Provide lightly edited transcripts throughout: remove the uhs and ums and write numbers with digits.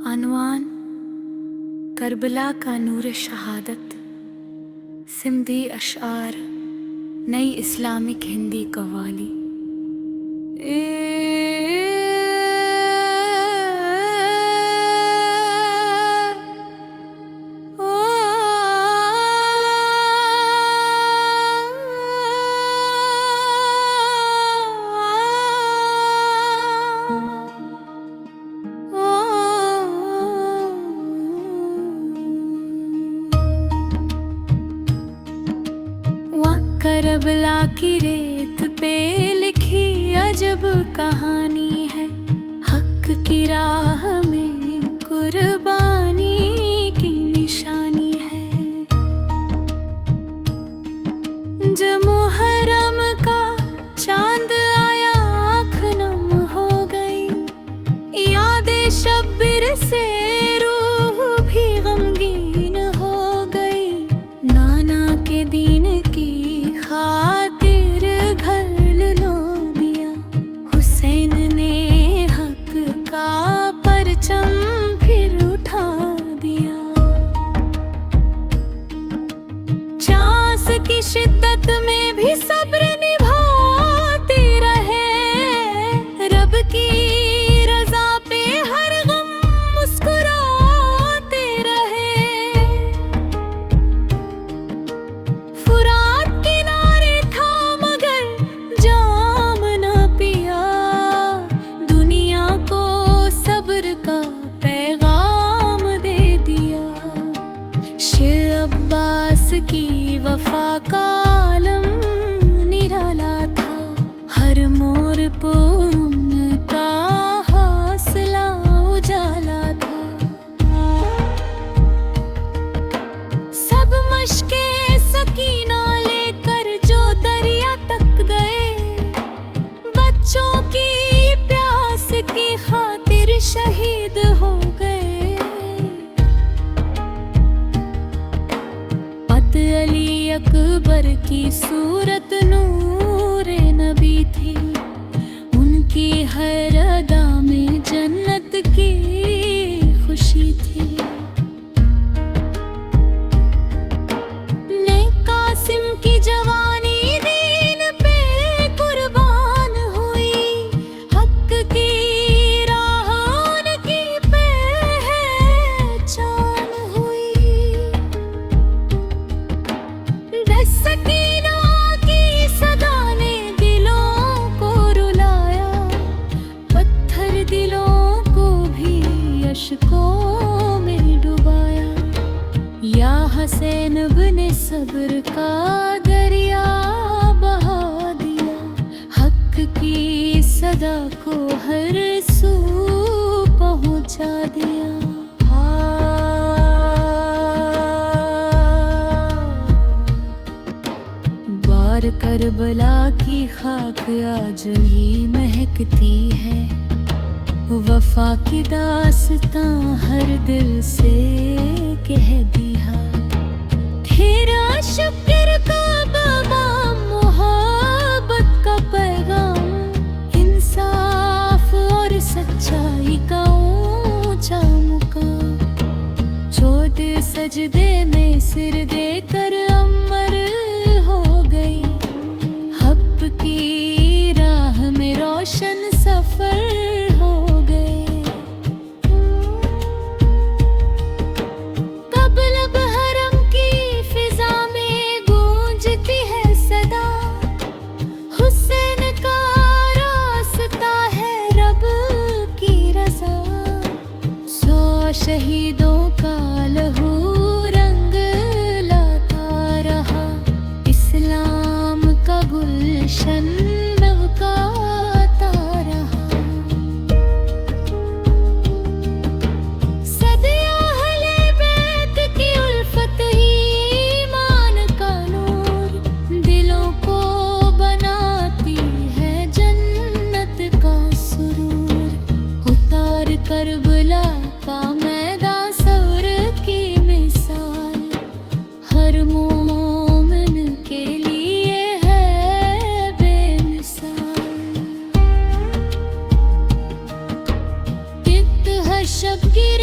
अनवान Karbala का नूर शहादत, सिंधी अशार, नई इस्लामिक हिंदी कव्वाली। करबला की रेत पे लिखी अजब कहानी है, हक की राह में कुर्बानी की निशानी है। जब मुहर्रम का चांद आया आँख नम हो गई, यादें शब्बीर से रूह भी गमगीन हो गई। नाना के दीन की खातिर घर लो दिया, हुसैन ने हक का परचम फिर उठा दिया। चांस की शिद्दत में भी सब्र निभाते रहे, रब की रजा पे हर गम मुस्कुराते रहे। अब्बास की वफा का आलम निराला था, हर मोर पे उनका हौसला उजाला था। सब मशके सकीना लेकर जो दरिया तक गए, बच्चों की प्यास की खातिर शहीद हो गए। अली अकबर की सूरत नूरे नबी थी, उनकी हर अदा में जन्नत की खुशी थी। ने कासिम की जवानी दीन पे कुर्बान हुई, हक की राह उनकी पहचान हुई। सकीना की सदा ने दिलों को रुलाया, पत्थर दिलों को भी अश्कों में डुबाया। या हुसैन बने सब्र का दरिया बहा दिया, हक की सदा को हर सू पहुंचा दिया। करबला की खाक आज ही महकती है, वफा की दास्तां हर दिल से कह दिया। तेरा शुक्र का पैगाम, मोहब्बत का पैगाम, इंसाफ और सच्चाई का ऊंचा मुकाम। चोट सजदे में सिर देकर अमर हो गई, की राह में रोशन सफर हो गए। कबलब हरम की फिजा में गूंजती है सदा, हुसैन का रास्ता है रब की रज़ा। 100 शहीदों का लहू रंग लाता रहा, इस्लाम का गुलशन महकाता रहा। सदियों अहले बैत की उल्फत ही ईमान का नूर, दिलों को बनाती है जन्नत का सुरूर। उतार करबला का मैदान सब्र की मिसाल, हर मोमिन के लिए है बेमिसाल। शब्बीर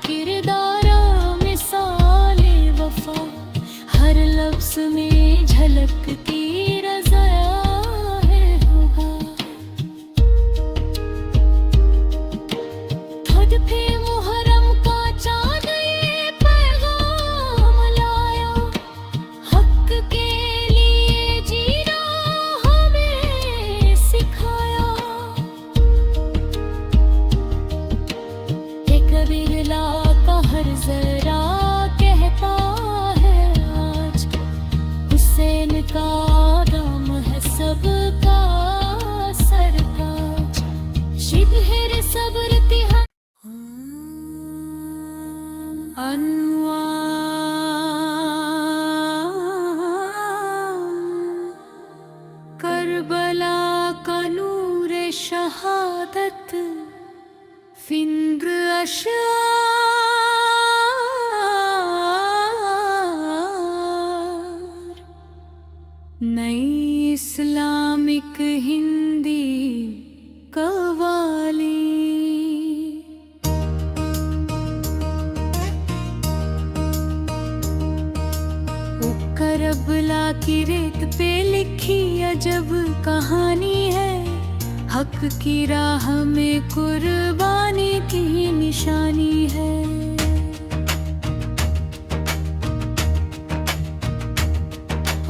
किरदार मिसाले वफा, हर लफ्ज में झलकती रज़ा है होगा। खुद पे मुहर्रम का चाँद ये पैगाम लाया, हक के लिए जीना हमें सिखाया। एक बिरला का हर जरा कहता है आज, हुसैन का दाम है सबका सरताज। शिब्हिर सब्र तिहा करबला का नूर शहादत, फिंद्र अशआर। नई इस्लामिक हिंदी कव्वाली। करबला की रेत पे लिखी अजब कहानी है, हक की राह में कुर्बानी की निशानी है।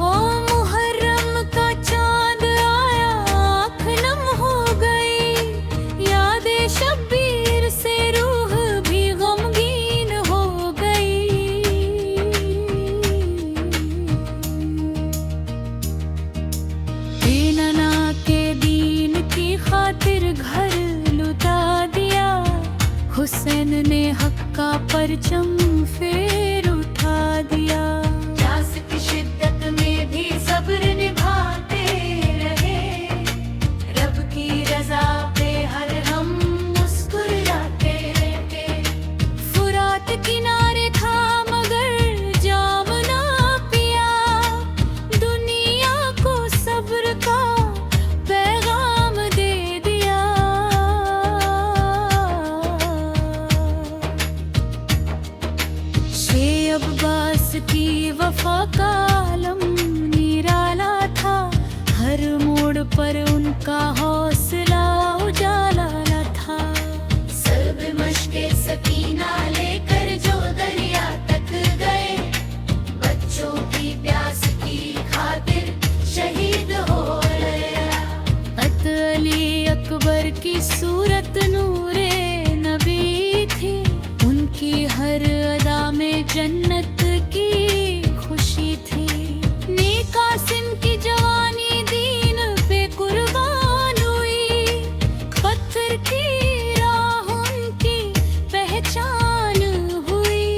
ओ मुहर्रम का चांद आया, आँख नम हो गई, यादें शब्बीर से रूह भी गमगीन हो गई। दीनना के दीन की खातिर घर लुटा दिया, हुसैन ने हक का परचम फिर उठा दिया। प्यास की शिद्दत में भी सब्र निभाते रहे, रब की रजा पे हर हम मुस्कुराते रहे। फुरात किनारे था मगर जाम ना पिया, दुनिया को सब्र का पैगाम दे दिया। शेब अब्बास की वफा का आलम निराला था, हर मोड़ पर उनका हौसला उजाला था। सब मशके सकीना लेकर जो दरिया तक गए, बच्चों की प्यास की खातिर शहीद हो गया। अत अली अकबर की सूरत नूरे नबी थी, उनकी हर अदा में जन्नत की खुशी थी। नेकासिम की जवानी दीन पे कुर्बान हुई, पत्थर की राह उनकी पहचान हुई।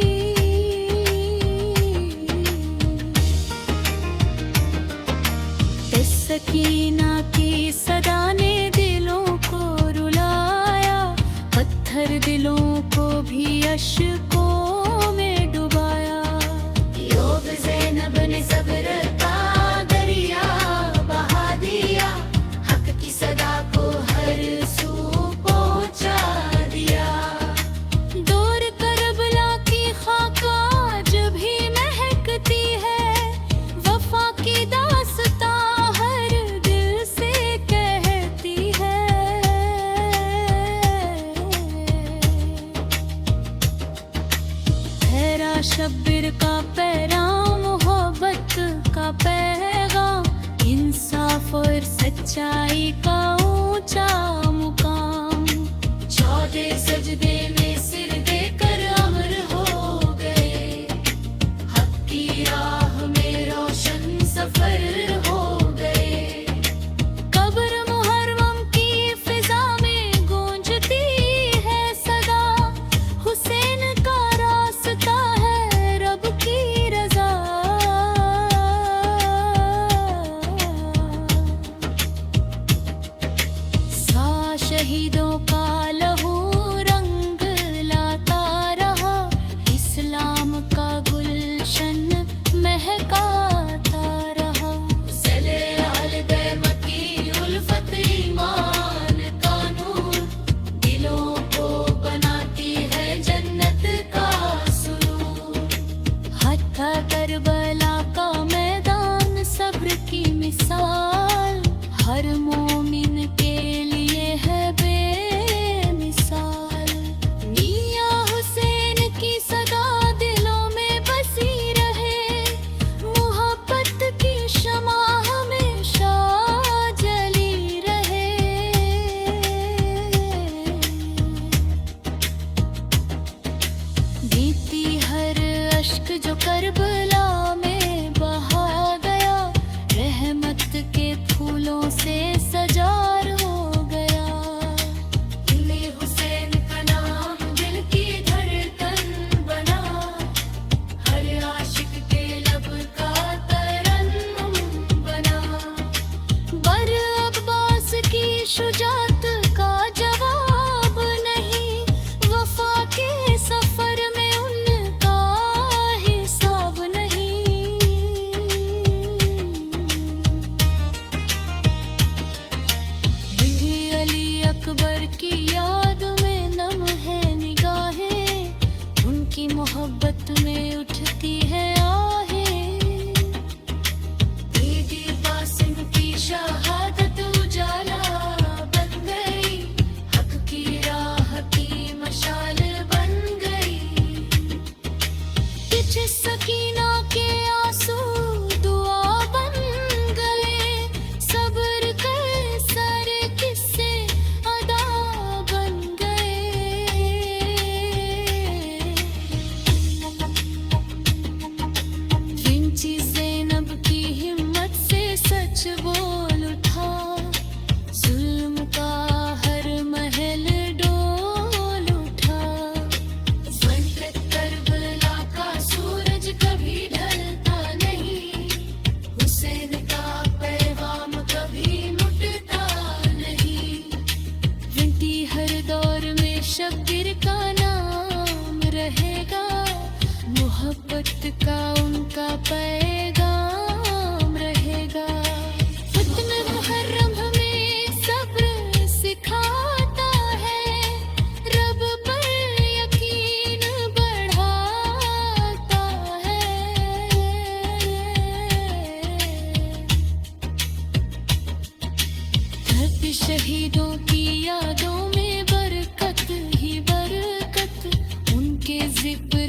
इस सकीना की सदा ने दिलों को रुलाया, पत्थर दिलों को भी अश्कों में डुबाया। योग ज़ैनब ने सब्र का दरिया बहा दिया, हक की सदा को हर सू पहुंचा दिया। दौर करबला की खाक आज भी महकती है, वफा की दास्तां हर दिल से कहती है। हैरा शब्बीर का पैगाम, मोहब्बत का पैगाम, इंसाफ और सच्चाई का ऊंचा मुकाम। 14 सजदे में सिर देकर अमर हो गए, हक की राह में रोशन सफर हो गए। कब्र मुहर्रम की फिजा में गूंजती है सदा, हुसैन का रास्ता है रब की रजा। सा शहीदों का लहू रंग बीती हर अश्क जो करबला में बहा गया, रहमत के फूलों से सजार हो गया। इन्हें हुसैन का नाम दिल की धड़कन बना, हर आशिक के लब का तरन्नुम बना। बर अब्बास की शुजात का जवाब नहीं, वफा के सफर में उनका हिसाब नहीं। बिही अली अकबर की याद में नम है निगाहें, उनकी मोहब्बत में उठती है आहें। बीबी कासिम की शहादत उजाला बन गई, हक की राह की मशाल बन गई। पीछे सकीना के आंसू दुआ बन गए, सब्र कर सर किस्से अदा बन गए। विंची ज़ैनब की हिम्मत से सच बोल उठा, जुल्म का हर महल डोल उठा। ज़ल्फ़त करबला का सूरज कभी ढलता नहीं, हुसैन का पैगाम कभी मुटता नहीं। विंटी हर दौर में शब्बीर का नाम रहेगा, मोहब्बत का उनका पैगाम रहेगा। फतन मुहर्रम हमें सब्र सिखाता है, रब पर यकीन बढ़ाता है। धरती शहीदों की यादों में बरकत ही बरकत, उनके जिक्र